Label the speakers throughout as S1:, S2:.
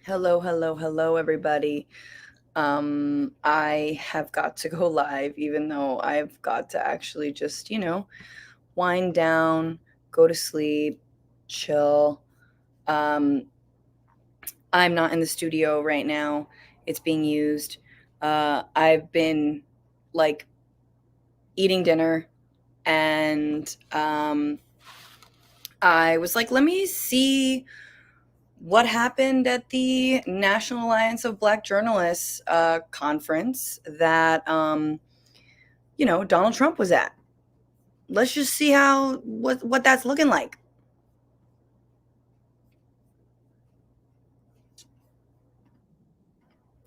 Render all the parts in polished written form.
S1: Hello, hello, hello, everybody. I have got to go live, even though I've got to actually just, wind down, go to sleep, chill. Um, I'm not in the studio right now, it's being used. I've been like eating dinner and I was like, let me see what happened at the National Alliance of Black Journalists conference that Donald Trump was at. Let's just see what that's looking like.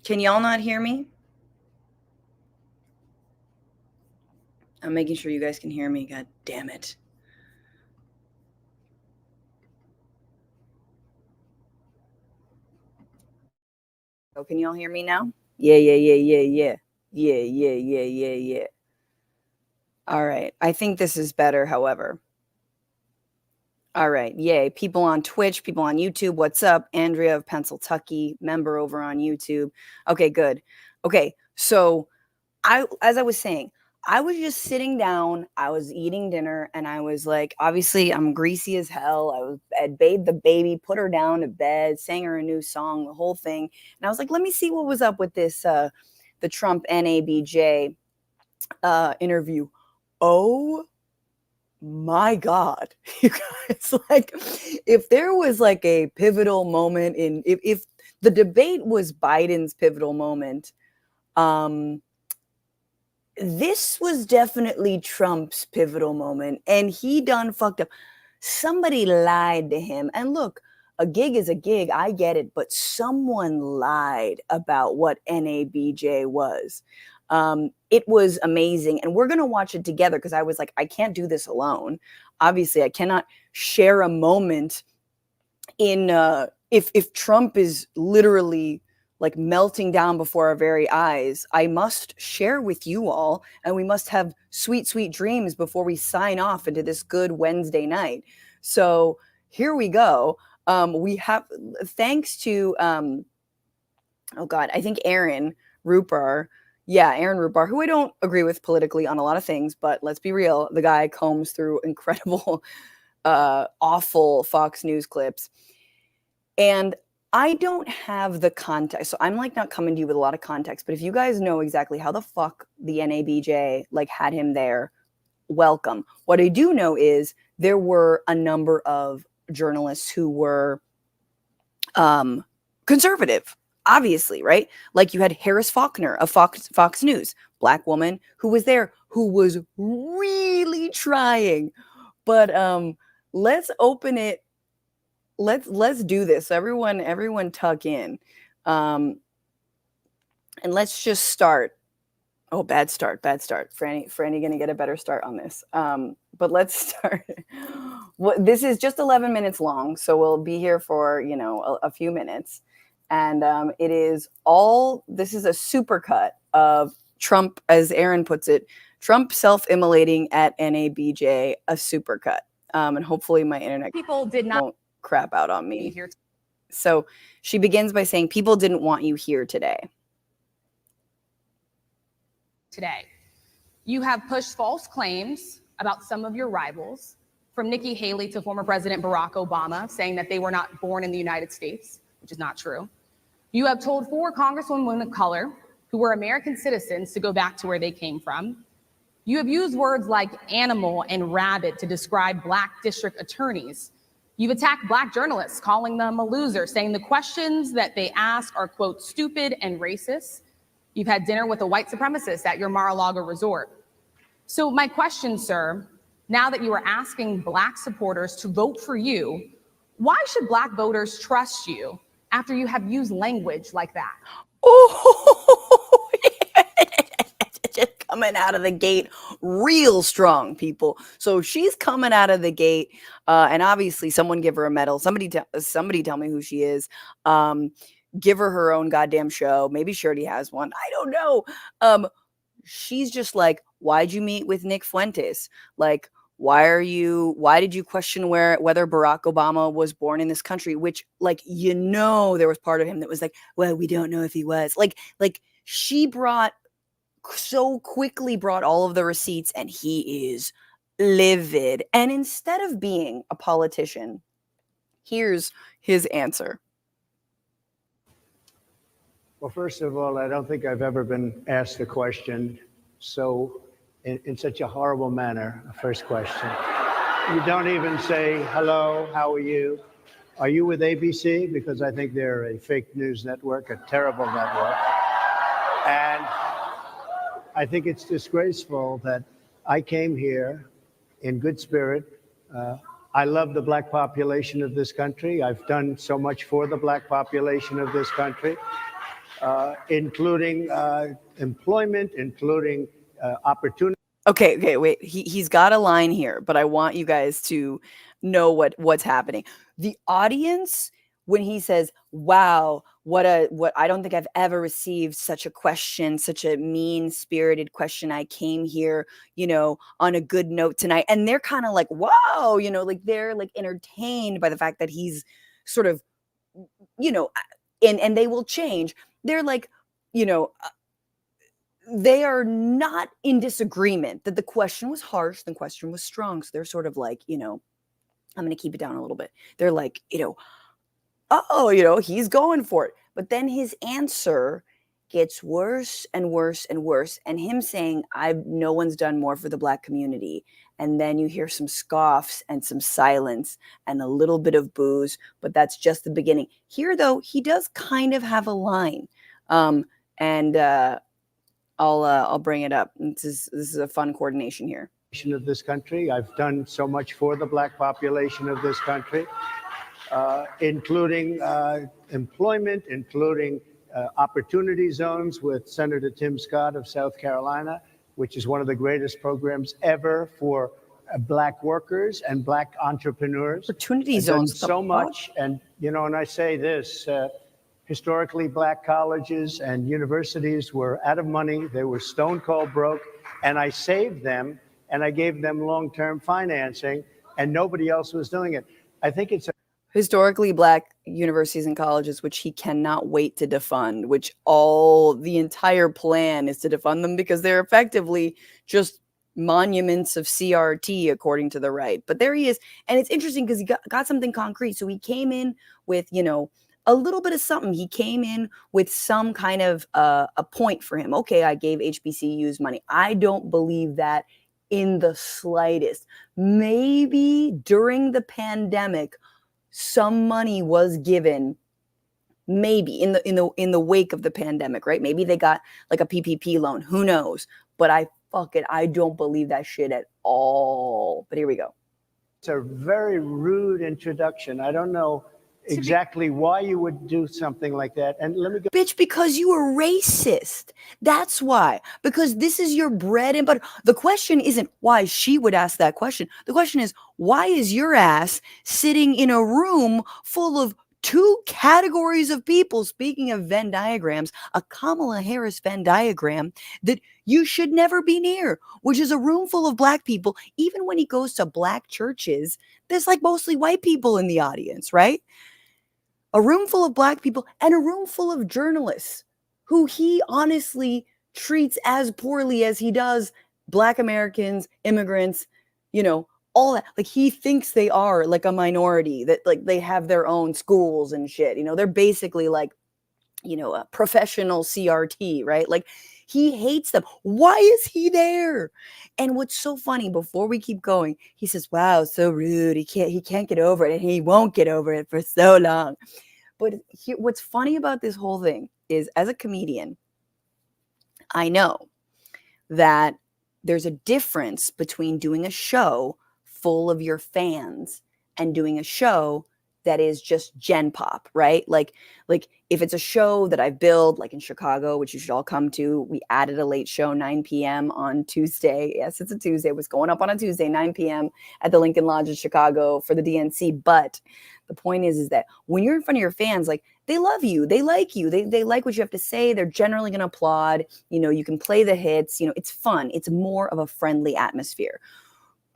S1: Can y'all not hear me? I'm making sure you guys can hear me. God damn it. Oh, can y'all hear me now? Yeah, yeah, yeah, yeah, yeah. Yeah, yeah, yeah, yeah, yeah. All right. I think this is better, however. All right. Yay. People on Twitch, people on YouTube. What's up? Andrea of Pennsylvania, member over on YouTube. Okay, good. Okay. So as I was saying, I was just sitting down, I was eating dinner, and I was like, obviously, I'm greasy as hell. I bathed the baby, put her down to bed, sang her a new song, the whole thing. And I was like, let me see what was up with this, the Trump NABJ interview. Oh my God, you guys, like, if there was like a pivotal moment if the debate was Biden's pivotal moment, this was definitely Trump's pivotal moment, and he done fucked up. Somebody lied to him. And look, a gig is a gig. I get it. But someone lied about what NABJ was. It was amazing. And we're going to watch it together because I was like, I can't do this alone. Obviously, I cannot share a moment in if Trump is literally like melting down before our very eyes. I must share with you all, and we must have sweet, sweet dreams before we sign off into this good Wednesday night. So here we go. We have, thanks to, oh God, I think Aaron Rupar. Yeah, Aaron Rupar, who I don't agree with politically on a lot of things, but let's be real, the guy combs through incredible, awful Fox News clips. And I don't have the context. So I'm like not coming to you with a lot of context, but if you guys know exactly how the fuck the NABJ like had him there, welcome. What I do know is there were a number of journalists who were conservative, obviously, right? Like you had Harris Faulkner of Fox News, Black woman who was there, who was really trying. But let's open it. Let's do this. Everyone tuck in. And let's just start. Oh, bad start. Franny gonna get a better start on this. But let's start. This is just 11 minutes long, so we'll be here for a few minutes. And this is a supercut of Trump, as Aaron puts it, Trump self-immolating at NABJ, a supercut. And hopefully my internet
S2: people did not
S1: won't crap out on me. So she begins by saying, people didn't want you here today.
S2: You have pushed false claims about some of your rivals, from Nikki Haley to former President Barack Obama, saying that they were not born in the United States, which is not true. You have told 4 congresswomen of color who were American citizens to go back to where they came from. You have used words like animal and rabid to describe Black district attorneys. You've attacked Black journalists, calling them a loser, saying the questions that they ask are, quote, stupid and racist. You've had dinner with a white supremacist at your Mar-a-Lago resort. So my question, sir, now that you are asking Black supporters to vote for you, why should Black voters trust you after you have used language like that?
S1: Oh, just coming out of the gate real strong, people. So she's coming out of the gate, and obviously someone give her a medal. Somebody tell me who she is. Give her own goddamn show. Maybe she already has one. I don't know. She's just like, why'd you meet with Nick Fuentes? Like, why did you question whether Barack Obama was born in this country? Which, like, there was part of him that was like, well, we don't know if he was. Like she so quickly brought all of the receipts, and he is livid. And instead of being a politician, here's his answer.
S3: Well, first of all, I don't think I've ever been asked a question so in such a horrible manner. First question. You don't even say, hello, how are you? Are you with ABC? Because I think they're a fake news network, a terrible network. And I think it's disgraceful that I came here in good spirit. I love the black population of this country. I've done so much for the black population of this country, including employment, including opportunity.
S1: Okay, wait. He's got a line here, but I want you guys to know what's happening. The audience, when he says, wow, what I don't think I've ever received such a question, such a mean-spirited question. I came here, on a good note tonight. And they're kind of like, wow, like they're like entertained by the fact that he's sort of, and they will change. They're like, they are not in disagreement that the question was harsh, the question was strong. So they're sort of like, I'm going to keep it down a little bit. They're like, he's going for it. But then his answer gets worse and worse and worse. And him saying, no one's done more for the black community. And then you hear some scoffs and some silence and a little bit of boos, but that's just the beginning. Here, though, he does kind of have a line. I'll bring it up. This is a fun coordination here.
S3: Of this country. I've done so much for the black population of this country, including employment, including opportunity zones with Senator Tim Scott of South Carolina, which is one of the greatest programs ever for black workers and black entrepreneurs.
S1: Opportunity zones.
S3: So much. And, and I say this, historically black colleges and universities were out of money. They were stone cold broke. And I saved them and I gave them long-term financing, and nobody else was doing it. I think it's
S1: historically black universities and colleges, which he cannot wait to defund, which the entire plan is to defund them because they're effectively just monuments of CRT, according to the right. But there he is. And it's interesting because he got something concrete. So he came in with, a little bit of something. He came in with some kind of a point for him. Okay, I gave HBCUs money. I don't believe that in the slightest. Maybe during the pandemic, some money was given, maybe in the wake of the pandemic, right? Maybe they got like a PPP loan. Who knows? But I don't believe that shit at all. But here we go.
S3: It's a very rude introduction. I don't know exactly why you would do something like that. And let me go.
S1: Bitch, because you were racist. That's why. Because this is your bread and butter. The question isn't why she would ask that question. The question is, why is your ass sitting in a room full of two categories of people, speaking of Venn diagrams, a Kamala Harris Venn diagram that you should never be near, which is a room full of black people. Even when he goes to black churches, there's like mostly white people in the audience, right? A room full of black people and a room full of journalists who he honestly treats as poorly as he does black Americans, immigrants, all that. Like, he thinks they are like a minority, that like they have their own schools and shit. They're basically like, a professional CRT, right? Like, he hates them. Why is he there? And what's so funny, before we keep going, he says, wow, so rude. He can't get over it, and he won't get over it for so long. But what's funny about this whole thing is, as a comedian, I know that there's a difference between doing a show full of your fans and doing a show that is just gen pop, right? Like if it's a show that I've built, like in Chicago, which you should all come to, we added a late show, 9 p.m. on Tuesday. Yes, it's a Tuesday. It was going up on a Tuesday, 9 p.m. at the Lincoln Lodge in Chicago for the DNC. But the point is that when you're in front of your fans, like, they love you, they like you, they like what you have to say. They're generally going to applaud. You can play the hits. It's fun. It's more of a friendly atmosphere.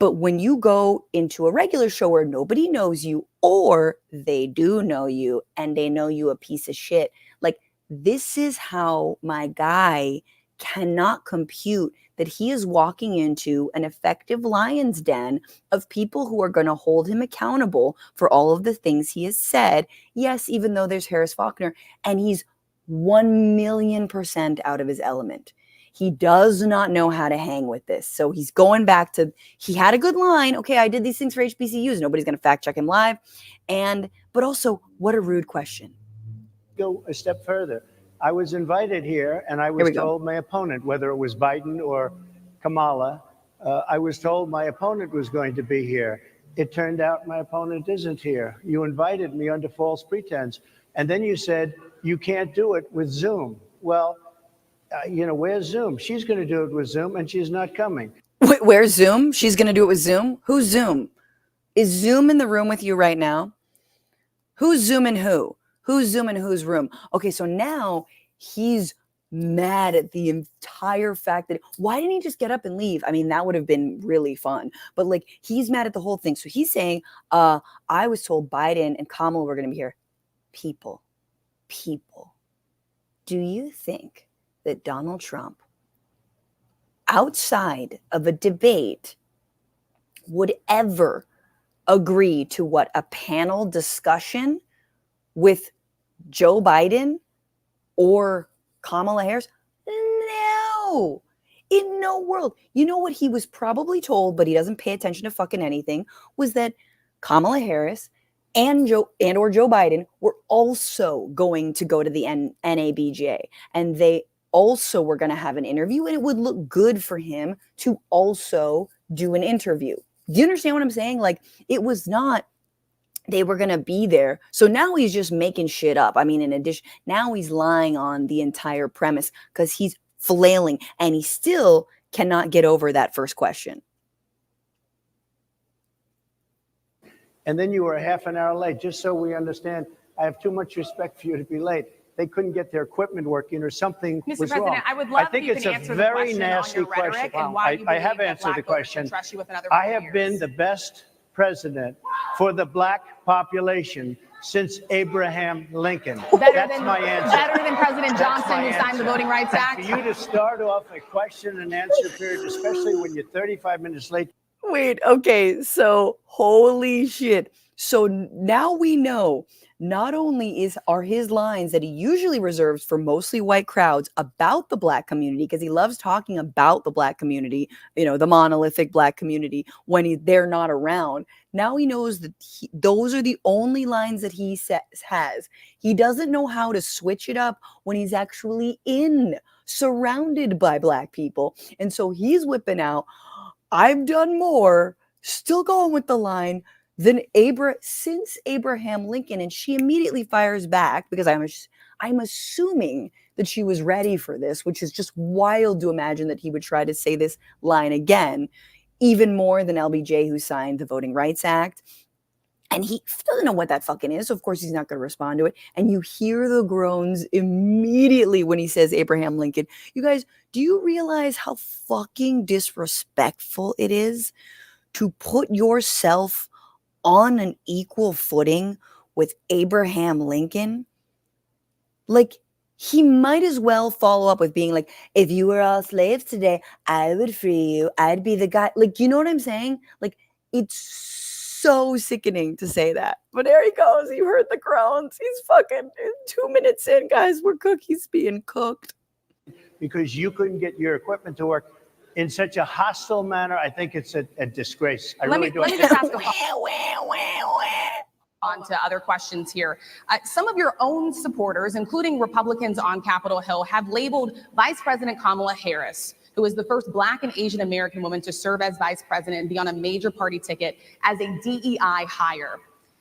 S1: But when you go into a regular show where nobody knows you, or they do know you and they know you a piece of shit, like, this is how my guy cannot compute that he is walking into an effective lion's den of people who are going to hold him accountable for all of the things he has said. Yes, even though there's Harris Faulkner, and he's 1,000,000% out of his element. He does not know how to hang with this. So he's going back to, he had a good line. Okay, I did these things for HBCUs. Nobody's going to fact check him live. But also, what a rude question.
S3: Go a step further. I was invited here, and I was told my opponent, whether it was Biden or Kamala, I was told my opponent was going to be here. It turned out my opponent isn't here. You invited me under false pretense, and then you said you can't do it with Zoom. Well, where's Zoom? She's going to do it with Zoom, and she's not coming.
S1: Wait, where's Zoom? She's going to do it with Zoom? Who's Zoom? Is Zoom in the room with you right now? Who's Zooming who? Who's Zooming whose room? Okay, so now he's mad at the entire fact that, why didn't he just get up and leave? I mean, that would have been really fun. But like, he's mad at the whole thing. So he's saying, I was told Biden and Kamala were going to be here. People, do you think that Donald Trump, outside of a debate, would ever agree to what, a panel discussion with Joe Biden or Kamala Harris? No, in no world. You know what he was probably told, but he doesn't pay attention to fucking anything, was that Kamala Harris and Joe Biden were also going to go to the NABJ, and they also were going to have an interview, and it would look good for him to also do an interview. Do you understand what I'm saying? Like, it was not, they were going to be there. So now he's just making shit up. I mean, in addition, now he's lying on the entire premise because he's flailing, and he still cannot get over that first question.
S3: And then you were a half an hour late. Just so we understand, I have too much respect for you to be late. They couldn't get their equipment working, or something
S2: Mr.
S3: was
S2: President,
S3: wrong.
S2: I would love if you can answer the question on your rhetoric and why you
S3: I have
S2: believe that
S3: answered the
S2: Black voters
S3: question.
S2: should trust you with another
S3: I
S2: 4
S3: have
S2: years.
S3: been the best president for the Black population since Abraham Lincoln. That's my answer.
S2: Better than President Johnson, who signed the Voting Rights Act.
S3: For you to start off a question and answer period, especially when you're 35 minutes late.
S1: Wait, okay, so holy shit. So now we know not only are his lines that he usually reserves for mostly white crowds about the Black community, because he loves talking about the Black community, the monolithic Black community, when they're not around. Now he knows that those are the only lines that he has. He doesn't know how to switch it up when he's actually surrounded by Black people. And so he's whipping out, I've done more, still going with the line, than since Abraham Lincoln. And she immediately fires back, because I'm assuming that she was ready for this, which is just wild to imagine that he would try to say this line again, even more than LBJ, who signed the Voting Rights Act. And he doesn't know what that fucking is. So of course he's not going to respond to it. And you hear the groans immediately when he says Abraham Lincoln. You guys, do you realize how fucking disrespectful it is to put yourself on an equal footing with Abraham Lincoln? Like, he might as well follow up with being like, if you were all slaves today, I would free you. I'd be the guy. Like, you know what I'm saying? Like, it's so sickening to say that. But there he goes. You heard the groans. He's fucking 2 minutes in, guys. He's being cooked.
S3: Because you couldn't get your equipment to work in such a hostile manner. I think it's a disgrace.
S2: Let me just ask on to other questions here. Some of your own supporters, including Republicans on Capitol Hill, have labeled Vice President Kamala Harris, who is the first Black and Asian American woman to serve as vice president and be on a major party ticket, as a DEI hire.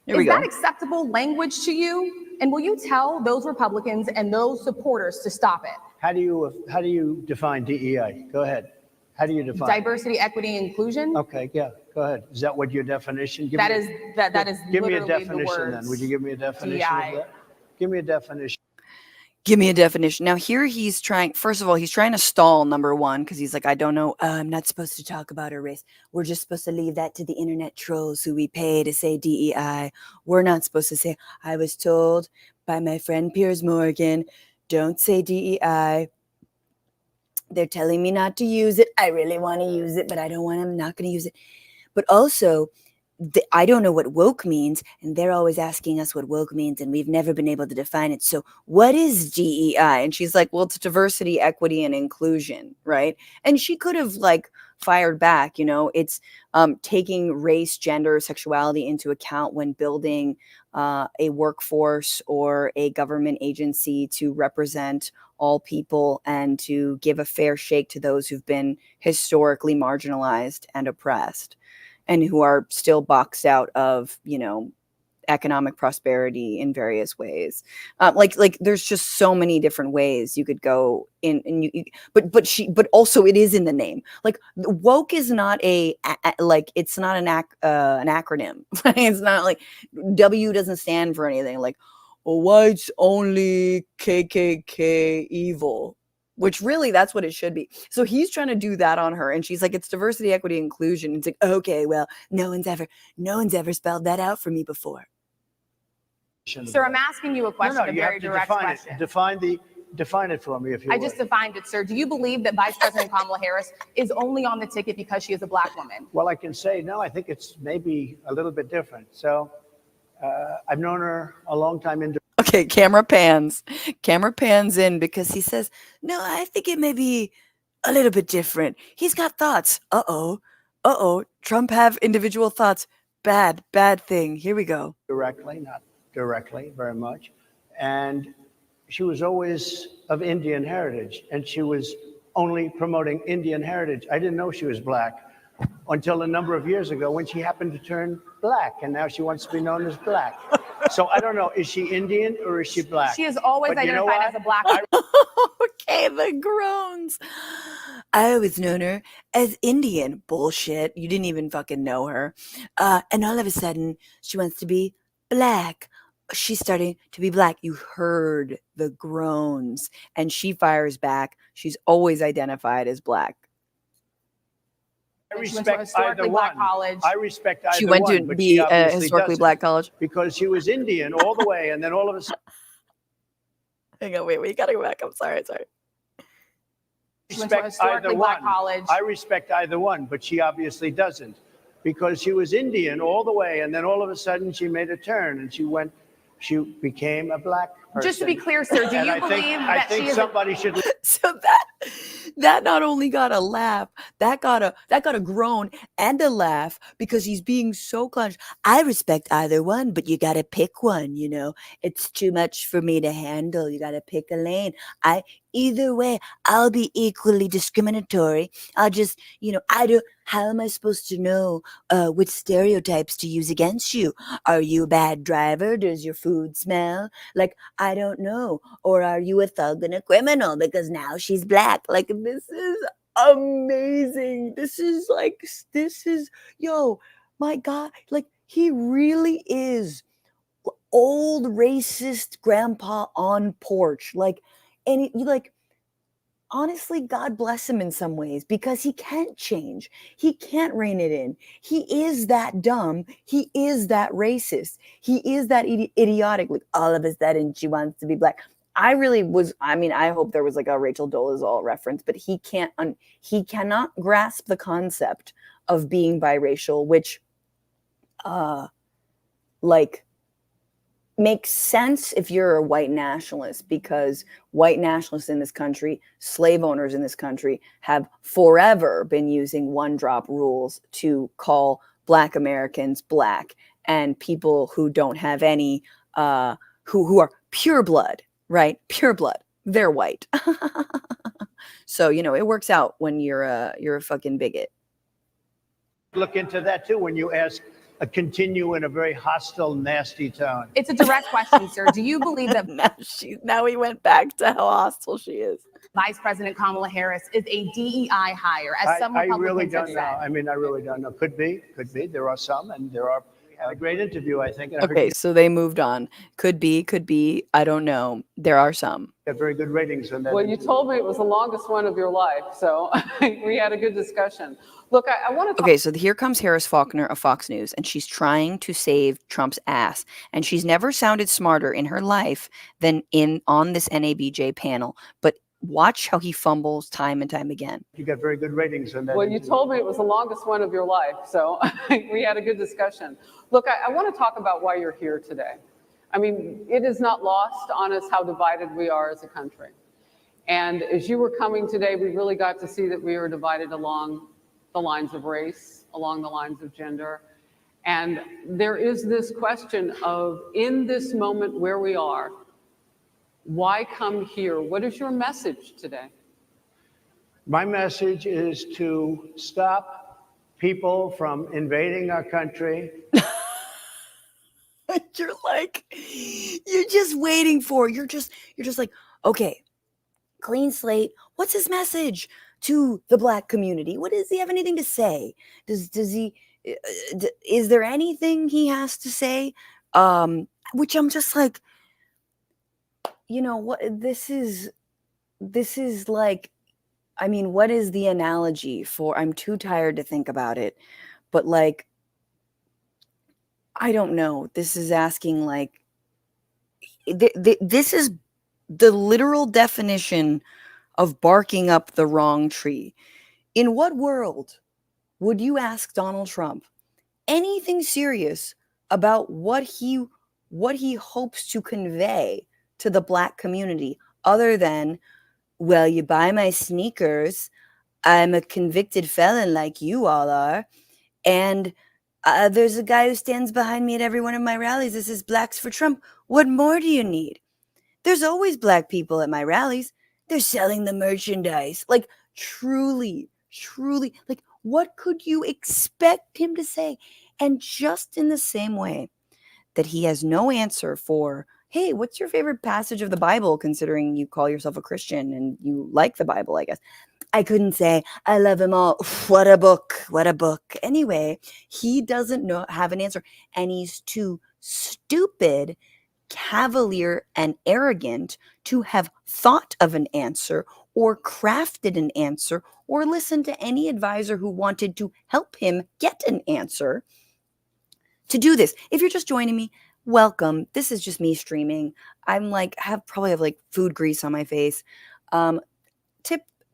S2: Is that acceptable language to you? And will you tell those Republicans and those supporters to stop it?
S3: How do you define DEI? Go ahead. How do you define
S2: diversity, equity, inclusion?
S3: Okay, yeah, go ahead. Is that what your definition?
S2: That is
S3: give me a definition then. Would you give me a definition of that? Give me a definition.
S1: Give me a definition. Now here he's trying, first of all, he's trying to stall number one because he's like, I don't know, I'm not supposed to talk about her race. We're just supposed to leave that to the internet trolls who we pay to say DEI. We're not supposed to say, I was told by my friend Piers Morgan, don't say DEI. They're telling me not to use it. I really want to use it, but I don't want to, I'm not going to use it. But also, I don't know what woke means, and they're always asking us what woke means, and we've never been able to define it. So what is DEI? And she's like, well, it's diversity, equity, and inclusion, right? And she could have like fired back, you know, it's taking race, gender, sexuality into account when building a workforce or a government agency to represent all people and to give a fair shake to those who've been historically marginalized and oppressed, and who are still boxed out of, you know, economic prosperity in various ways. Like there's just so many different ways you could go in, and but also it is in the name. Like woke is not like it's not an acronym. It's not like W doesn't stand for anything. Like whites only, KKK evil. Which really, that's what it should be. So he's trying to do that on her, and she's like, "It's diversity, equity, inclusion." It's like, okay, well, no one's ever spelled that out for me before.
S2: Sir, I'm asking you a question, a very direct question.
S3: Define it for me, if you
S2: I
S3: would.
S2: just defined it, sir. Do you believe that Vice President Kamala Harris is only on the ticket because she is a black woman?
S3: Well, I can say no. I think it's maybe a little bit different. So I've known her a long time.
S1: Okay, camera pans in because he says, no, I think it may be a little bit different. He's got thoughts. Uh-oh. Trump have individual thoughts. Bad thing. Here we go.
S3: Not directly, very much. And she was always of Indian heritage, and she was only promoting Indian heritage. I didn't know she was black until a number of years ago when she happened to turn black, and now she wants to be known as black. So I don't know, is she Indian or is she black?
S2: She is always identified as a black woman.
S1: Okay, the groans. I always known her as Indian. Bullshit. You didn't even fucking know her. And all of a sudden, she wants to be black. She's starting to be black. You heard the groans. And she fires back. She's always identified as black.
S3: I respect either one. I respect either one.
S1: She went to be a historically black college
S3: because she was Indian all the way, and then all of a sudden.
S1: Hang on, wait, you gotta go back. I'm sorry.
S2: She went to a historically black college.
S3: I respect either one, but she obviously doesn't, because she was Indian all the way, and then all of a sudden she made a turn, and she became a black person.
S2: Just to be clear, sir, do you believe that she is
S3: somebody should?
S1: So that not only got a laugh, that got a groan and a laugh, because he's being so clutch. I respect either one, but you gotta pick one. You know, it's too much for me to handle. You gotta pick a lane. Either way, I'll be equally discriminatory. I'll just, you know, how am I supposed to know which stereotypes to use against you? Are you a bad driver? Does your food smell? Like, I don't know. Or are you a thug and a criminal because now she's black? Like, this is amazing. This is, yo, my God. Like, he really is old racist grandpa on porch. Like, and honestly, God bless him in some ways, because he can't change. He can't rein it in. He is that dumb. He is that racist. He is that idiotic. Like, all of a sudden she wants to be black. I hope there was like a Rachel Dolezal reference, but he cannot grasp the concept of being biracial, which makes sense if you're a white nationalist, because white nationalists in this country, slave owners in this country, have forever been using one-drop rules to call Black Americans black, and people who don't have any, who are pure blood, right? Pure blood, they're white. So, you know, it works out when you're a fucking bigot.
S3: Look into that too when you ask. Continue in a very hostile, nasty tone.
S2: It's a direct question, sir. Do you believe that
S1: now we went back to how hostile she is?
S2: Vice President Kamala Harris is a DEI hire, as some Republicans
S3: I really don't
S2: have
S3: know.
S2: said?
S3: I mean, I really don't know. Could be. There are some, and there are. A great interview, I think.
S1: Okay, so they moved on. Could be. I don't know. There are some.
S3: Got very good ratings on that.
S4: Well, you told me it was the longest one of your life, so we had a good discussion. Look, I want to talk.
S1: Okay, so here comes Harris Faulkner of Fox News, and she's trying to save Trump's ass. And she's never sounded smarter in her life than on this NABJ panel. But watch how he fumbles time and time again.
S3: You got very good ratings on that.
S4: Well, you told me it was the longest one of your life, so we had a good discussion. Look, I want to talk about why you're here today. I mean, it is not lost on us how divided we are as a country. And as you were coming today, we really got to see that we are divided along the lines of race, along the lines of gender. And there is this question of, in this moment where we are, why come here? What is your message today?
S3: My message is to stop people from invading our country.
S1: You're just waiting for, you're just like, okay, clean slate. What's his message to the Black community? What does he have anything to say? Does he, is there anything he has to say? Which I'm just like, you know what, this is like, I mean, what is the analogy for, I'm too tired to think about it, but like, I don't know. This is asking like, this is the literal definition of barking up the wrong tree. In what world would you ask Donald Trump anything serious about what he hopes to convey to the Black community other than, well, you buy my sneakers, I'm a convicted felon like you all are, and there's a guy who stands behind me at every one of my rallies that says Blacks for Trump. What more do you need? There's always Black people at my rallies. They're selling the merchandise. Like, truly, like, what could you expect him to say? And just in the same way that he has no answer for, hey, what's your favorite passage of the Bible, considering you call yourself a Christian and you like the Bible, I guess. I couldn't say, I love them all. What a book. Anyway, he doesn't have an answer. And he's too stupid, cavalier, and arrogant to have thought of an answer or crafted an answer or listened to any advisor who wanted to help him get an answer to do this. If you're just joining me, welcome. This is just me streaming. I'm like, probably have like food grease on my face.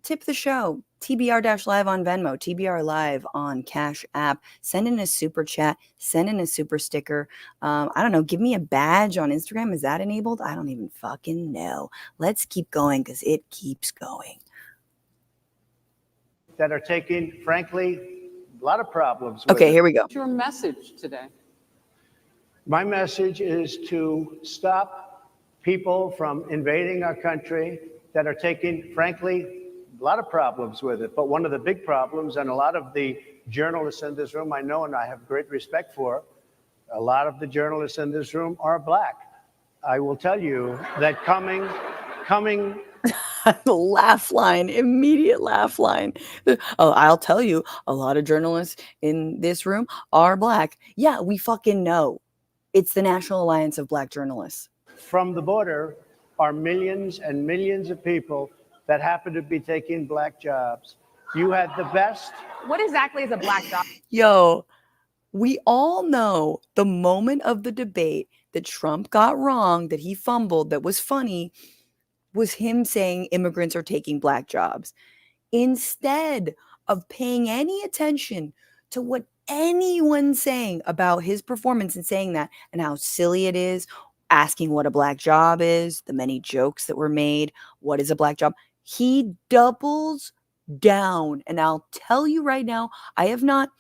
S1: Tip the show. TBR-live on Venmo, TBR live on Cash App. Send in a super chat. Send in a super sticker. I don't know. Give me a badge on Instagram. Is that enabled? I don't even fucking know. Let's keep going because it keeps going.
S3: That are taking, frankly, a lot of problems.
S1: Okay, here we go.
S4: What's your message today?
S3: My message is to stop people from invading our country that are taking, frankly, a lot of problems with it. But one of the big problems, and a lot of the journalists in this room I know and I have great respect for, a lot of the journalists in this room are Black. I will tell you that coming.
S1: The laugh line, immediate laugh line. Oh, I'll tell you, a lot of journalists in this room are Black. Yeah, we fucking know. It's the National Alliance of Black Journalists.
S3: From the border are millions and millions of people that happen to be taking Black jobs. You had the best.
S2: What exactly is a Black job?
S1: Yo, we all know the moment of the debate that Trump got wrong, that he fumbled, that was funny, was him saying immigrants are taking Black jobs. Instead of paying any attention to what anyone's saying about his performance and saying that and how silly it is, asking what a Black job is, the many jokes that were made, what is a Black job? He doubles down. And I'll tell you right now, I have not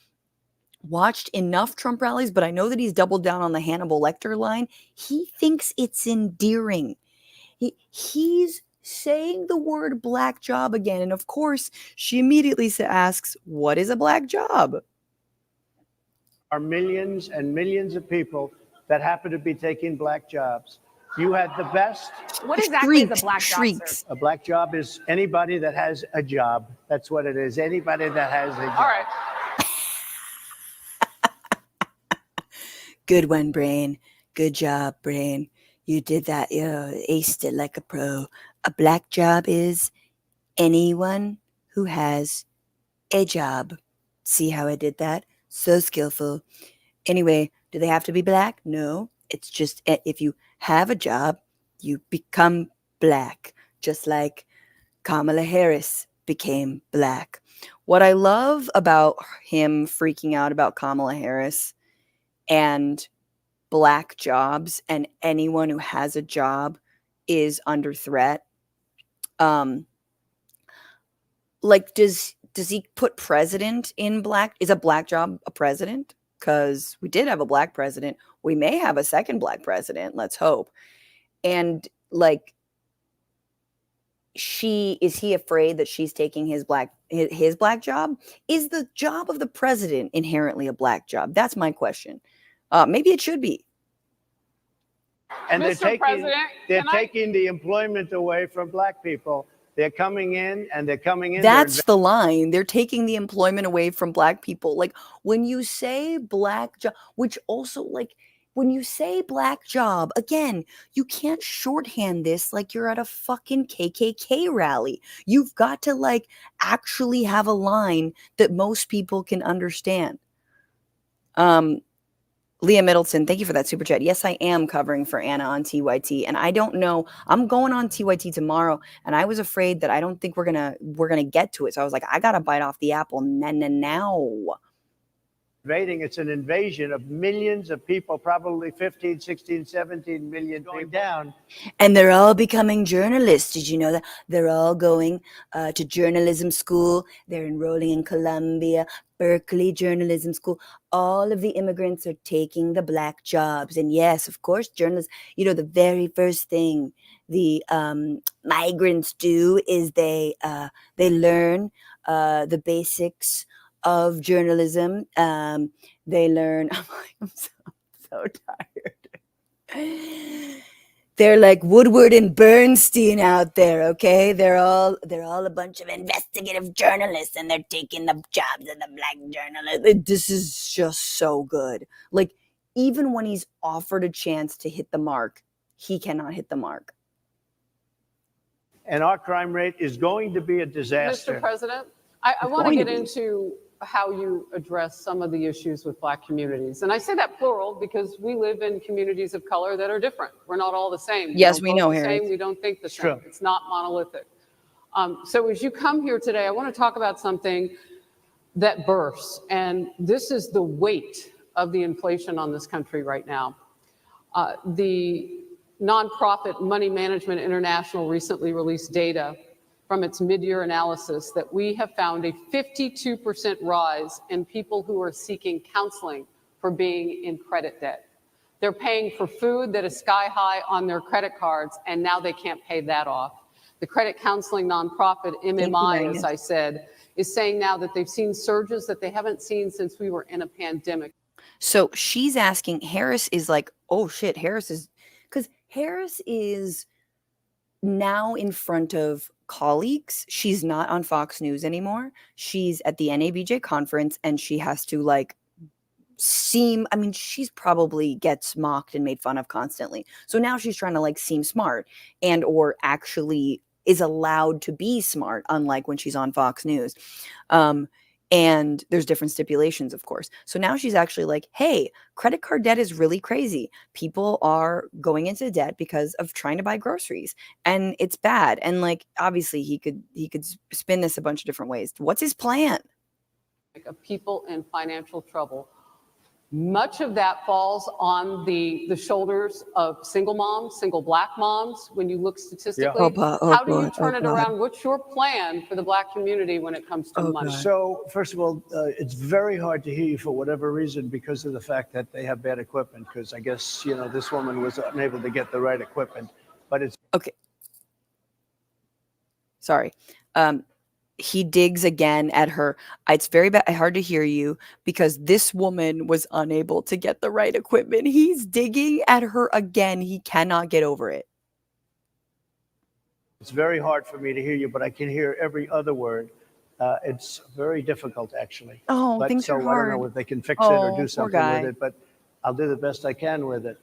S1: watched enough Trump rallies, but I know that he's doubled down on the Hannibal Lecter line. He thinks it's endearing. He's saying the word Black job again. And of course, she immediately asks, what is a Black job?
S3: Are millions and millions of people that happen to be taking Black jobs. You had the best.
S2: What exactly is a Black job, sir?
S3: A Black job is anybody that has a job. That's what it is. Anybody that has a job.
S4: All right.
S1: Good one, Brain. Good job, Brain. You did that. You aced it like a pro. A black job is anyone who has a job. See how I did that? So skillful. Anyway, do they have to be black? No. It's just if you have a job, you become black, just like Kamala Harris became black. What I love about him freaking out about Kamala Harris and black jobs and anyone who has a job is under threat. Like, does he put president in black? Is a black job a president? Because we did have a black president. We may have a second black president. Let's hope. And like, is he afraid that she's taking his black job? Is the job of the president inherently a black job? That's my question. Maybe it should be.
S3: And
S4: Mr. President,
S3: they're taking the employment away from black people. They're coming in and they're coming in.
S1: That's the line. They're taking the employment away from black people. Like when you say black job, which also like when you say black job, again, you can't shorthand this like you're at a fucking KKK rally. You've got to like actually have a line that most people can understand. Leah Middleton, thank you for that super chat. Yes, I am covering for Anna on TYT, and I don't know. I'm going on TYT tomorrow, and I was afraid that I don't think we're gonna get to it. So I was like, I gotta bite off the apple now.
S3: It's an invasion of millions of people, probably 15, 16, 17 million going down.
S1: And they're all becoming journalists. Did you know that? They're all going to journalism school. They're enrolling in Columbia, Berkeley Journalism School. All of the immigrants are taking the black jobs. And yes, of course, journalists, the very first thing the migrants do is they learn the basics of journalism. They learn, I'm so tired. They're like Woodward and Bernstein out there, okay? They're all a bunch of investigative journalists, and they're taking the jobs of the black journalists. This is just so good. Like, even when he's offered a chance to hit the mark, he cannot hit the mark.
S3: And our crime rate is going to be a disaster.
S4: Mr. President, I want to get into how you address some of the issues with black communities. And I say that plural because we live in communities of color that are different. We're not all the same.
S1: Yes, we know, Harry.
S4: We don't think the same.
S3: True.
S4: It's not monolithic. So as you come here today, I want to talk about something that bursts. And this is the weight of the inflation on this country right now. The nonprofit Money Management International recently released data from its mid-year analysis that we have found a 52% rise in people who are seeking counseling for being in credit debt. They're paying for food that is sky high on their credit cards, and now they can't pay that off. The credit counseling nonprofit MMI, as I said, is saying now that they've seen surges that they haven't seen since we were in a pandemic.
S1: So she's asking, Harris is like, oh shit, because Harris is now in front of colleagues. She's not on Fox News anymore. She's at the NABJ conference, and she has to like she's probably gets mocked and made fun of constantly. So now she's trying to like seem smart and or actually is allowed to be smart, unlike when she's on Fox News. And there's different stipulations, of course. So now she's actually like, hey, credit card debt is really crazy. People are going into debt because of trying to buy groceries, and it's bad. And like, obviously he could spin this a bunch of different ways. What's his plan?
S4: Of people in financial trouble. Much of that falls on the shoulders of single moms, single black moms. When you look statistically, how do you turn it around? What's your plan for the black community when it comes to money?
S3: So first of all, it's very hard to hear you for whatever reason because of the fact that they have bad equipment. Because I guess, this woman was unable to get the right equipment, but it's
S1: okay. Sorry. He digs again at her. It's very hard to hear you because this woman was unable to get the right equipment. He's digging at her again. He cannot get over it.
S3: It's very hard for me to hear you, but I can hear every other word. It's very difficult, actually.
S1: Oh, things are hard.
S3: I don't know if they can fix it or do something with it. But I'll do the best I can with it.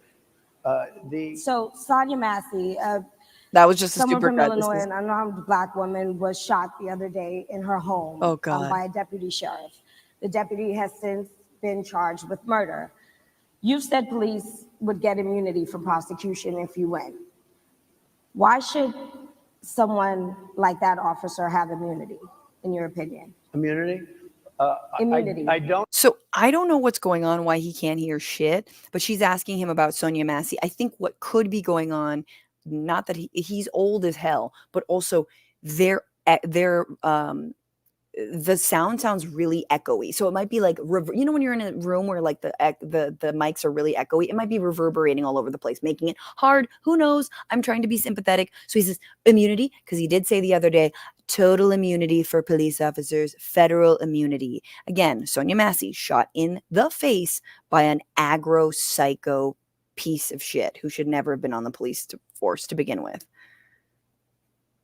S5: So Sonia Massey,
S1: That was just a
S5: someone
S1: super
S5: from
S1: cut.
S5: Illinois, an unarmed Black woman, was shot the other day in her home
S1: Oh, God.
S5: by a deputy sheriff. The deputy has since been charged with murder. You've said police would get immunity from prosecution if you win. Why should someone like that officer have immunity, in your opinion?
S3: Immunity?
S5: Immunity.
S3: I don't.
S1: So I don't know what's going on, why he can't hear shit, but she's asking him about Sonia Massey. I think what could be going on, not that he's old as hell, but also their the sound sounds really echoey. So it might be like, you know, when you're in a room where like the mics are really echoey, it might be reverberating all over the place, making it hard. Who knows? I'm trying to be sympathetic. So he says immunity, because he did say the other day, total immunity for police officers, federal immunity. Again, Sonia Massey shot in the face by an aggro psycho piece of shit who should never have been on the police force to begin with.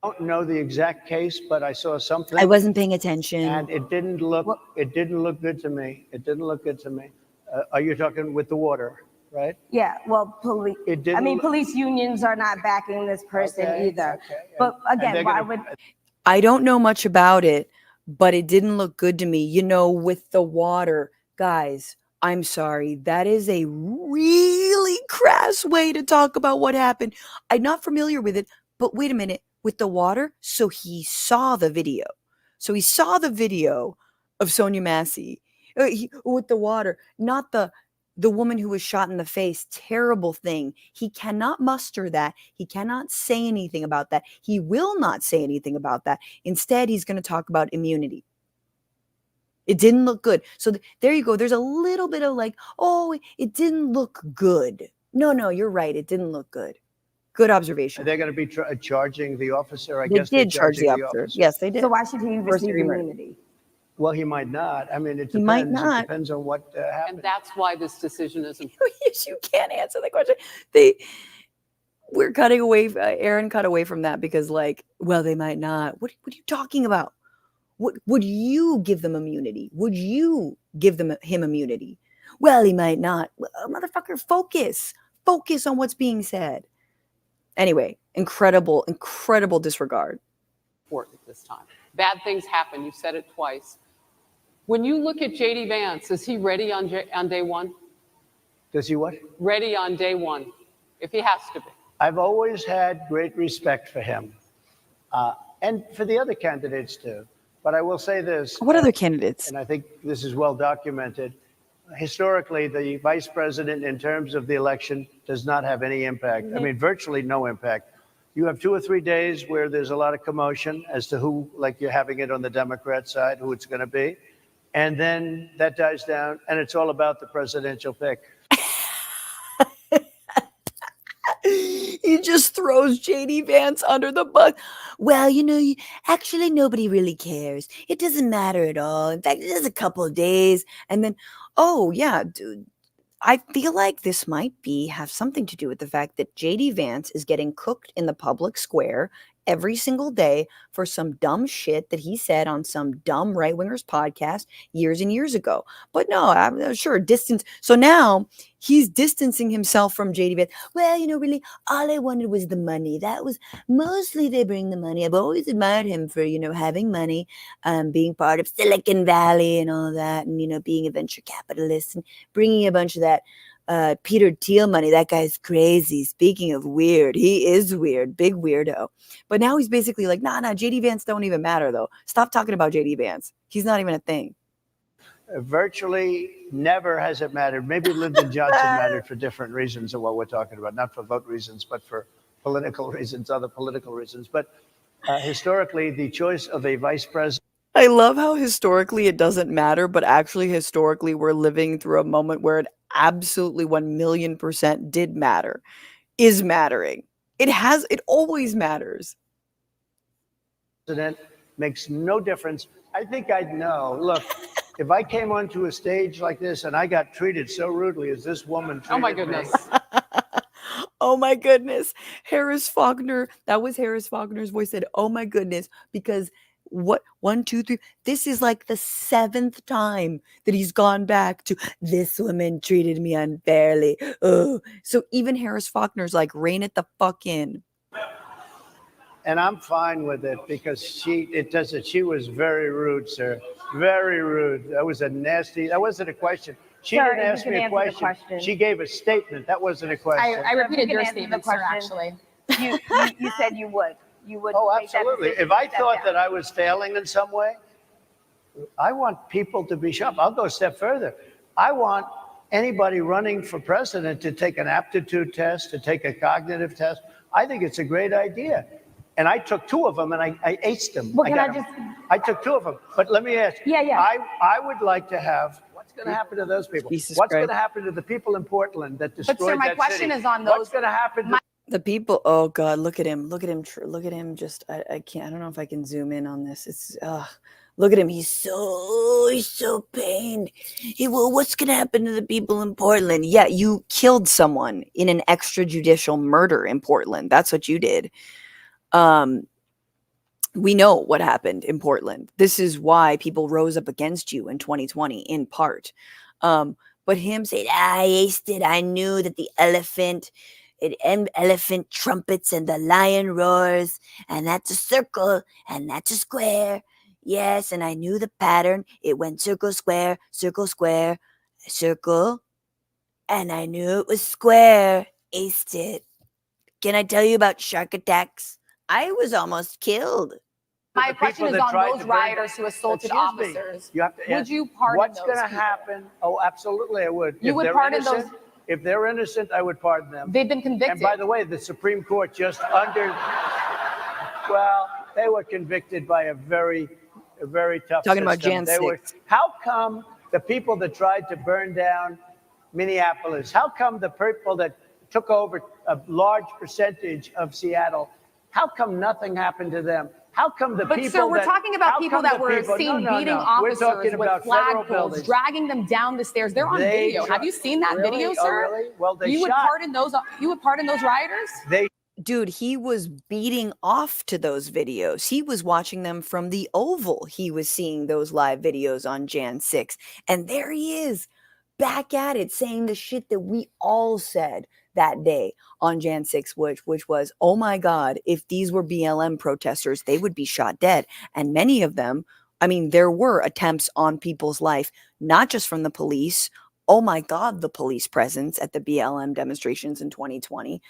S3: I don't know the exact case, but I saw something.
S1: I wasn't paying attention.
S3: And it didn't look good to me. It didn't look good to me. Are you talking with the water, right?
S5: Yeah, well, police. Police unions are not backing this person either.
S3: Okay.
S5: But again, why would?
S1: I don't know much about it, but it didn't look good to me. You know, with the water, guys, I'm sorry. That is a really crass way to talk about what happened. I'm not familiar with it, but wait a minute. With the water, so he saw the video. So he saw the video of Sonia Massey with the water, not the woman who was shot in the face. Terrible thing. He cannot muster that. He cannot say anything about that. He will not say anything about that. Instead, he's going to talk about immunity. It didn't look good. So there you go. There's a little bit of like, oh, it didn't look good. No, you're right. It didn't look good. Good observation.
S3: Are they going to be charging the officer? I
S1: They
S3: guess
S1: did charge the officer. Yes, they did.
S5: So why should he receive immunity?
S3: Well, he might not. I mean, it depends.
S1: He might not.
S3: It depends on what happens.
S4: And that's why this decision is important.
S1: Yes, you can't answer the question. We're cutting away. Aaron cut away from that because, like, well, they might not. What are you talking about? Would you give them immunity? Would you give him immunity? Well, he might not. Well, motherfucker, focus on what's being said. Anyway, incredible disregard.
S4: Important this time. Bad things happen. You said it twice. When you look at J.D. Vance, is he ready on day one?
S3: Does he what?
S4: Ready on day one, if he has to be.
S3: I've always had great respect for him, and for the other candidates too. But I will say this.
S1: What other candidates?
S3: And I think this is well documented. Historically, the vice president, in terms of the election, does not have any impact. I mean, virtually no impact. You have 2 or 3 days where there's a lot of commotion as to who, like you're having it on the Democrat side, who it's going to be. And then that dies down, and it's all about the presidential pick.
S1: He just throws J.D. Vance under the bus. Well, you know, actually, nobody really cares. It doesn't matter at all. In fact, it is a couple of days. And then, oh, yeah, dude, I feel like this might have something to do with the fact that J.D. Vance is getting cooked in the public square every single day for some dumb shit that he said on some dumb right-wingers podcast years and years ago. But no, I'm sure distance. So now he's distancing himself from J.D. Vance. Well, you know, really, all I wanted was the money. That was mostly they bring the money. I've always admired him for, you know, having money, being part of Silicon Valley and all that, and, you know, being a venture capitalist and bringing a bunch of that Peter Thiel money. That guy's crazy. Speaking of weird, he is weird, big weirdo. But now he's basically like, nah, JD Vance don't even matter though. Stop talking about JD Vance. He's not even a thing.
S3: Virtually never has it mattered. Maybe Lyndon Johnson mattered for different reasons of what we're talking about, not for vote reasons, but for political reasons, other political reasons. But historically, the choice of a vice president.
S1: I love how historically it doesn't matter, but actually historically we're living through a moment where it absolutely 1,000,000% did matter, is mattering. It always matters.
S3: President makes no difference. I think I'd know. Look, if I came onto a stage like this and I got treated so rudely as this woman treated
S4: Oh my goodness.
S3: me.
S1: Oh my goodness. Harris Faulkner, that was Harris Faulkner's voice, said, oh my goodness, because what 1, 2, 3. This is like the 7th time that he's gone back to this woman treated me unfairly. Oh, so even Harris Faulkner's like, rein it the fuck in.
S3: And I'm fine with it because she was very rude, sir. Very rude. That wasn't a question. She
S5: Sir,
S3: didn't
S5: you
S3: ask
S5: can
S3: me a
S5: answer the
S3: question.
S5: question.
S3: She gave a statement. That wasn't a question.
S2: I repeated
S5: can
S2: your
S5: answer the
S2: statement, sir,
S5: question.
S2: actually.
S5: You said you would. You would
S3: Oh,
S5: make that
S3: absolutely.
S5: decision
S3: If I
S5: to step
S3: thought
S5: down.
S3: that I was failing in some way, I want people to be sharp. I'll go a step further. I want anybody running for president to take an aptitude test, to take a cognitive test. I think it's a great idea. And I took 2 of them and I aced them.
S5: Well, can
S3: got
S5: I
S3: them.
S5: just-
S3: I took 2 of them. But let me ask you.
S5: Yeah.
S3: I would like to have, what's going to happen to those people?
S1: Jesus
S3: What's going
S1: Christ.
S3: to happen to the people in Portland that destroyed
S2: But, sir, my
S3: that
S2: question
S3: city?
S2: is on
S3: What's
S2: those-
S3: going to happen to
S1: The people, oh God, look at him. Look at him. Just, I can't, I don't know if I can zoom in on this. It's, look at him. He's so pained. Well, what's going to happen to the people in Portland? Yeah, you killed someone in an extrajudicial murder in Portland. That's what you did. We know what happened in Portland. This is why people rose up against you in 2020, in part. But him saying, I aced it. I knew that the elephant trumpets and the lion roars, and that's a circle, and that's a square. Yes, and I knew the pattern. It went circle, square, circle, and I knew it was square. Aced it. Can I tell you about shark attacks? I was almost killed.
S2: My
S3: the
S2: question
S3: people
S2: is
S3: that
S2: on
S3: tried
S2: those
S3: to burn-
S2: rioters who assaulted
S3: Excuse me.
S2: officers.
S3: You have to
S2: Would
S3: ask,
S2: you pardon
S3: what's
S2: those
S3: going to
S2: people?
S3: happen? Oh, absolutely, I would.
S2: You
S3: If
S2: would
S3: they're
S2: pardon
S3: innocent-
S2: those-
S3: If they're innocent, I would pardon them.
S2: They've been convicted.
S3: And by the way, the Supreme Court well, they were convicted by a very tough
S1: Talking about
S3: system.
S1: Jan 6.
S3: How come the people that tried to burn down Minneapolis, how come the people that took over a large percentage of Seattle, how come nothing happened to them? How come the
S2: But,
S3: people
S2: sir, we're
S3: that-
S2: talking about
S3: how
S2: people
S3: come
S2: that
S3: the
S2: were
S3: people-
S2: seen
S3: No.
S2: beating
S3: We're
S2: officers
S3: talking
S2: with
S3: about federal
S2: flagpoles,
S3: buildings.
S2: dragging them down the stairs. They're on
S3: They
S2: video.
S3: try-
S2: Have you seen that
S3: Really?
S2: video,
S3: Oh,
S2: sir?
S3: really? Well, they
S2: you would
S3: shot.
S2: pardon those. You would pardon those rioters?
S1: Dude, he was beating off to those videos. He was watching them from the Oval. He was seeing those live videos on Jan 6. And there he is, back at it, saying the shit that we all said that day on Jan 6, which was, oh my God, if these were BLM protesters, they would be shot dead. And many of them, I mean, there were attempts on people's life, not just from the police. Oh my God, the police presence at the BLM demonstrations in 2020,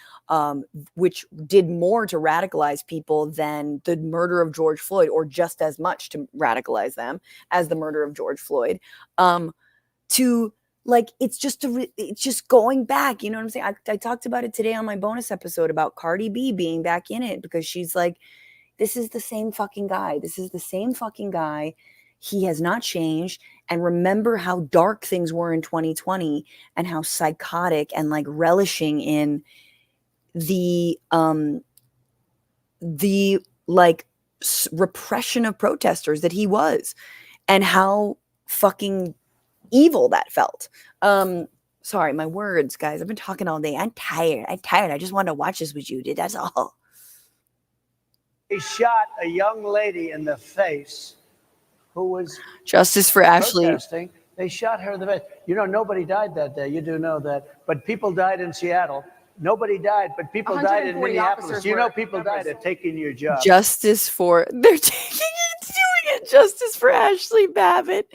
S1: which did more to radicalize people than the murder of George Floyd, or just as much to radicalize them as the murder of George Floyd. To like, it's just going back. You know what I'm saying? I talked about it today on my bonus episode about Cardi B being back in it, because she's like, this is the same fucking guy. This is the same fucking guy. He has not changed. And remember how dark things were in 2020 and how psychotic and like relishing in the like repression of protesters that he was, and how fucking evil that felt. Sorry, my words, guys. I've been talking all day. I'm tired. I just wanted to watch this with you, dude. That's all.
S3: They shot a young lady in the face who was
S1: Justice for Ashley.
S3: protesting. They shot her in the face. You know, nobody died that day. You do know that. But people died in Seattle. Nobody died, but people died in
S2: 140
S3: Minneapolis.
S2: officers
S3: You know,
S2: were
S3: people died at taking your job.
S1: Justice for they're taking it, doing it. Justice for Ashley Babbitt.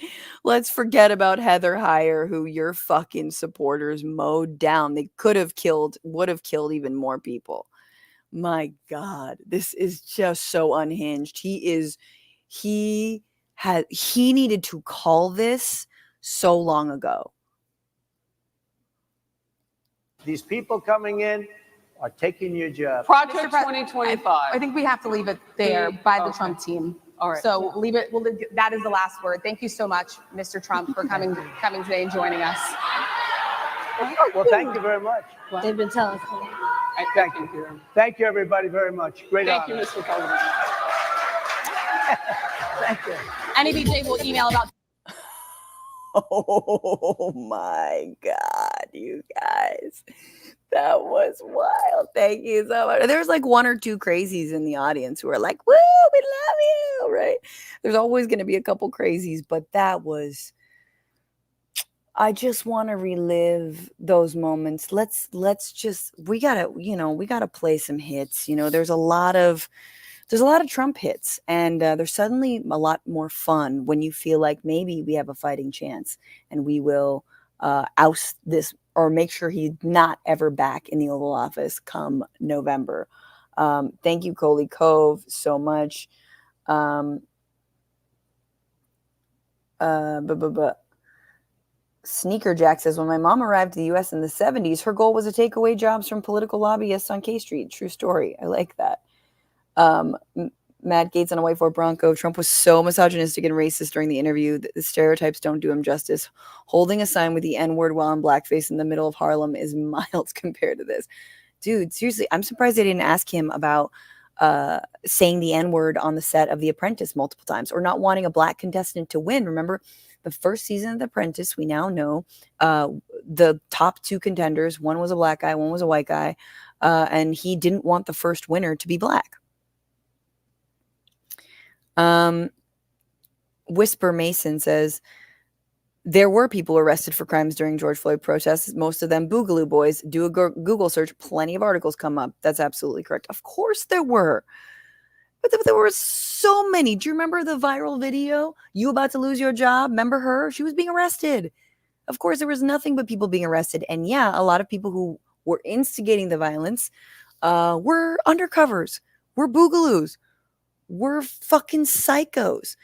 S1: Let's forget about Heather Heyer, who your fucking supporters mowed down. They would have killed even more people. My God, this is just so unhinged. He needed to call this so long ago.
S3: These people coming in are taking your job.
S4: Project
S2: Mr. President,
S4: 2025.
S2: I think we have to leave it there by the Trump team.
S4: All right.
S2: So leave it. That is the last word. Thank you so much, Mr. Trump, for coming today and joining us.
S3: Well, thank you very much.
S5: They've been telling us.
S3: Thank you. Thank you, everybody, very much. Great
S4: Thank you,
S3: honor.
S4: Mr. President.
S3: Thank you.
S2: NABJ will email about.
S1: Oh my God, you guys. That was wild. Thank you so much. There's like one or two crazies in the audience who are like, woo, we love you. know, right? There's always going to be a couple crazies, but that was, I just want to relive those moments. Let's just, we gotta play some hits. There's a lot of Trump hits, and there's suddenly a lot more fun when you feel like maybe we have a fighting chance, and we will oust this or make sure he's not ever back in the Oval Office come November. Thank you, Coley Cove, so much. Sneaker Jack says, when my mom arrived to the U.S. in the 70s, her goal was to take away jobs from political lobbyists on K Street. True story. I like that. Matt Gates on a white Ford Bronco. Trump was so misogynistic and racist during the interview that the stereotypes don't do him justice. Holding a sign with the N-word while in blackface in the middle of Harlem is mild compared to this. Dude, seriously, I'm surprised they didn't ask him about saying the N-word on the set of The Apprentice multiple times, or not wanting a black contestant to win. Remember, the first season of The Apprentice, we now know the top two contenders, one was a black guy, one was a white guy, and he didn't want the first winner to be black. Whisper Mason says, there were people arrested for crimes during George Floyd protests, most of them Boogaloo boys. Do a Google search, plenty of articles come up. That's absolutely correct. Of course there were. But there were so many. Do you remember the viral video? You about to lose your job? Remember her? She was being arrested. Of course, there was nothing but people being arrested. And yeah, a lot of people who were instigating the violence were undercovers, were Boogaloos, were fucking psychos.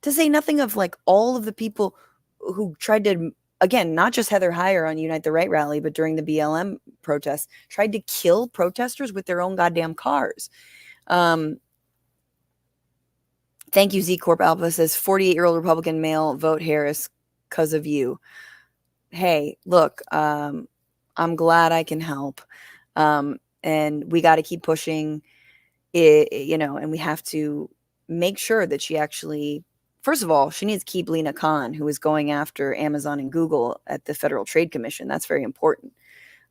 S1: To say nothing of like all of the people who tried to, again, not just Heather Heyer on Unite the Right rally, but during the BLM protests, tried to kill protesters with their own goddamn cars. Thank you, Z Corp Alpha says, 48-year-old Republican male, vote Harris because of you. Hey, look, I'm glad I can help. And we got to keep pushing it, and we have to make sure that she actually, first of all, she needs to keep Lena Khan, who is going after Amazon and Google at the Federal Trade Commission. That's very important.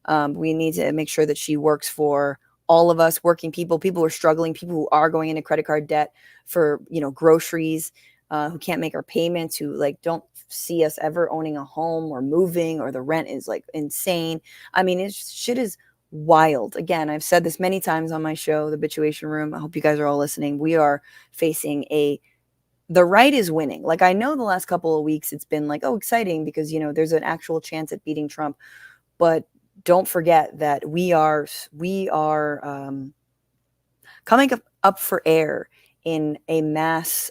S1: We need to make sure that she works for all of us working people who are struggling, people who are going into credit card debt for, groceries, who can't make our payments, who like don't see us ever owning a home or moving, or the rent is like insane. I mean, shit is wild. Again, I've said this many times on my show, The Bituation Room. I hope you guys are all listening. We are facing the right is winning. Like, I know the last couple of weeks it's been like, oh, exciting because, there's an actual chance at beating Trump. But don't forget that we are coming up for air in a mass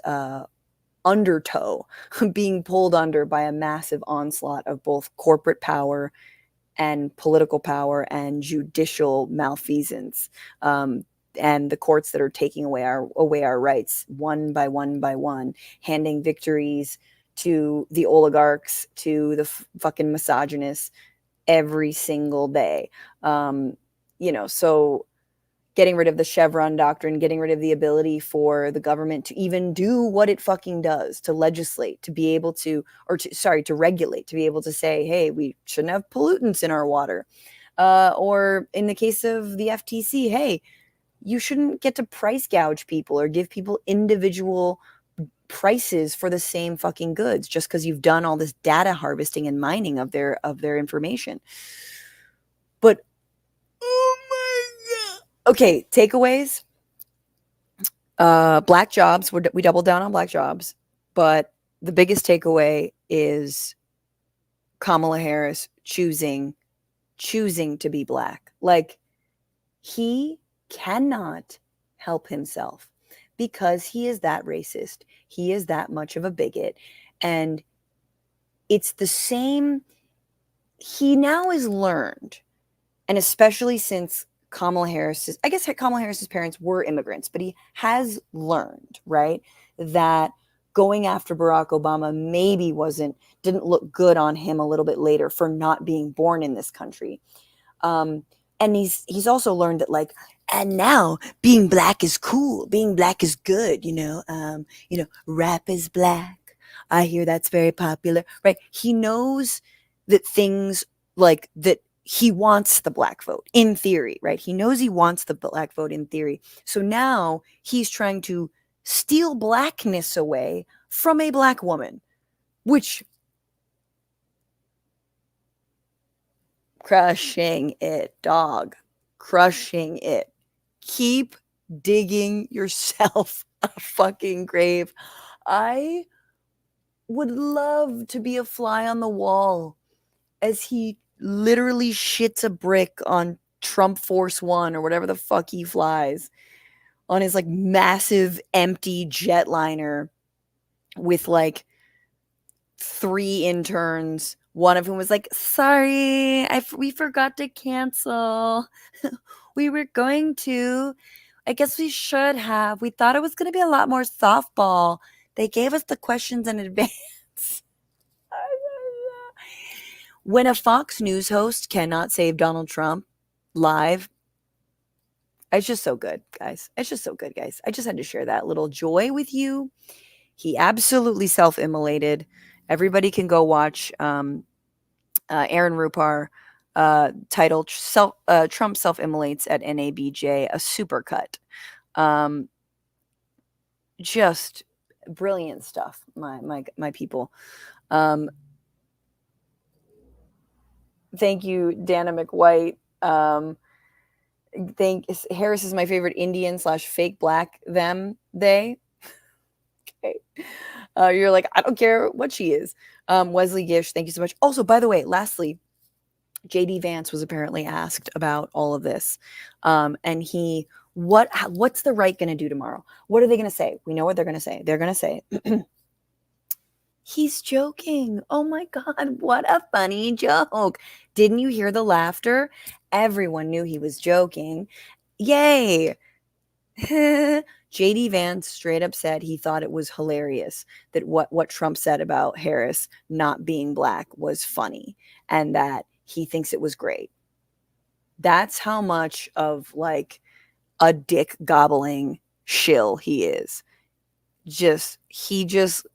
S1: undertow, being pulled under by a massive onslaught of both corporate power and political power and judicial malfeasance, and the courts that are taking away our rights one by one, handing victories to the oligarchs, to the fucking misogynists every single day. So getting rid of the Chevron doctrine, getting rid of the ability for the government to even do what it fucking does, to legislate, to be able to, to regulate, to be able to say, hey, we shouldn't have pollutants in our water. Or in the case of the FTC, hey, you shouldn't get to price gouge people or give people individual prices for the same fucking goods just because you've done all this data harvesting and mining of their information. But oh my god. Okay, takeaways. Black jobs. We doubled down on black jobs, but the biggest takeaway is Kamala Harris choosing to be black. Like, he cannot help himself because he is that racist. He is that much of a bigot. And it's the same. He now has learned, and especially since Kamala Harris's parents were immigrants, but he has learned, right, that going after Barack Obama maybe didn't look good on him a little bit later for not being born in this country. And he's also learned that, like, and now being black is cool. Being black is good, rap is black. I hear that's very popular, right? He knows that things like that, he wants the black vote in theory, right? He knows he wants the black vote in theory. So now he's trying to steal blackness away from a black woman, which crushing it, dog, crushing it. Keep digging yourself a fucking grave. I would love to be a fly on the wall as he literally shits a brick on Trump Force One or whatever the fuck he flies on his like massive empty jetliner with like 3 interns, one of whom was like, sorry, we forgot to cancel. We were going to. I guess we should have. We thought it was going to be a lot more softball. They gave us the questions in advance. When a Fox News host cannot save Donald Trump live, it's just so good, guys. It's just so good, guys. I just had to share that little joy with you. He absolutely self-immolated. Everybody can go watch Aaron Rupar titled Trump Self-Immolates at NABJ, a supercut. Just brilliant stuff, my people. Thank you, Dana McWhite. Harris is my favorite Indian / fake black they. Okay. You're like, I don't care what she is. Wesley Gish, thank you so much. Also, by the way, lastly, JD Vance was apparently asked about all of this. And what's the right going to do tomorrow? What are they going to say? We know what they're going to say. They're going to say, he's joking. Oh my God, what a funny joke. Didn't you hear the laughter? Everyone knew he was joking. Yay. JD Vance straight up said he thought it was hilarious that what Trump said about Harris not being black was funny and that he thinks it was great. That's how much of like a dick gobbling shill he is. He just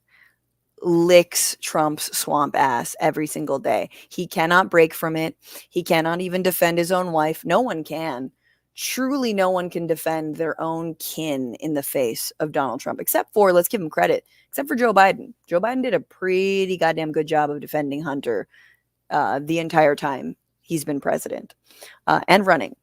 S1: licks Trump's swamp ass every single day. He cannot break from it. He cannot even defend his own wife. No one can. Truly, no one can defend their own kin in the face of Donald Trump, except for, let's give him credit, except for Joe Biden. Joe Biden did a pretty goddamn good job of defending Hunter the entire time he's been president and running.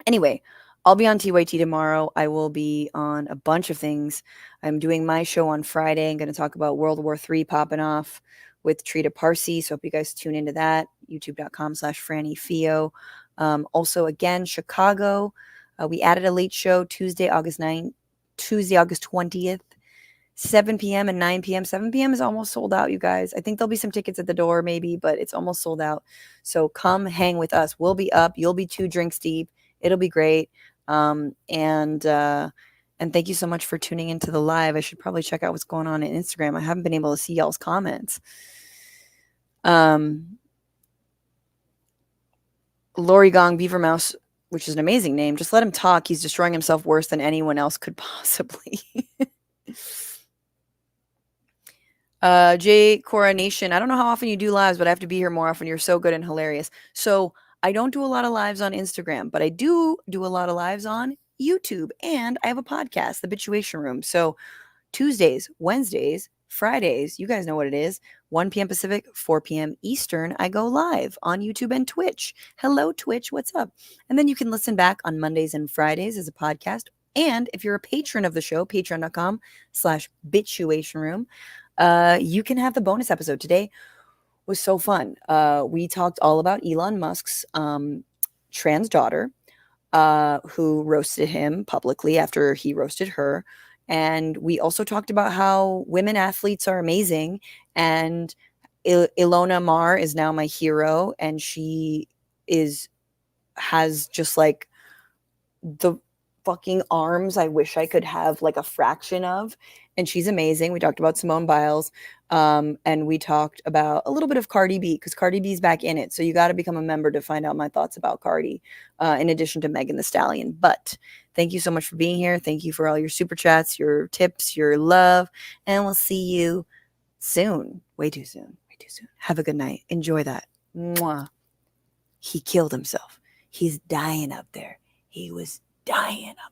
S1: Anyway, I'll be on TYT tomorrow. I will be on a bunch of things. I'm doing my show on Friday. I'm going to talk about World War III popping off with Trita Parsi. So hope you guys tune into that. YouTube.com/FrannyFio. Also, again, Chicago. We added a late show Tuesday, August 20th, 7 p.m. and 9 p.m. 7 p.m. is almost sold out, you guys. I think there'll be some tickets at the door maybe, but it's almost sold out. So come hang with us. We'll be up. You'll be 2 drinks deep. It'll be great. And thank you so much for tuning into the live. I should probably check out what's going on Instagram. I haven't been able to see y'all's comments. Lori Gong Beaver Mouse, which is an amazing name. Just let him talk. He's destroying himself worse than anyone else could possibly. Jay Coronation. I don't know how often you do lives, but I have to be here more often. You're so good and hilarious. So I don't do a lot of lives on Instagram, but I do a lot of lives on YouTube. And I have a podcast, The Bitchuation Room. So Tuesdays, Wednesdays, Fridays, you guys know what it is. 1 p.m. Pacific, 4 p.m. Eastern, I go live on YouTube and Twitch. Hello, Twitch. What's up? And then you can listen back on Mondays and Fridays as a podcast. And if you're a patron of the show, patreon.com/bitchuationroom, you can have the bonus episode. Today was so fun. We talked all about Elon Musk's trans daughter, who roasted him publicly after he roasted her. And we also talked about how women athletes are amazing. And Ilona Mar is now my hero. And she has just like the fucking arms I wish I could have like a fraction of. And she's amazing. We talked about Simone Biles. And we talked about a little bit of Cardi B because Cardi B's back in it. So you got to become a member to find out my thoughts about Cardi, in addition to Megan Thee Stallion. But thank you so much for being here. Thank you for all your super chats, your tips, your love. And we'll see you soon. Way too soon. Way too soon. Have a good night. Enjoy that. Mwah. He killed himself. He's dying up there. He was dying up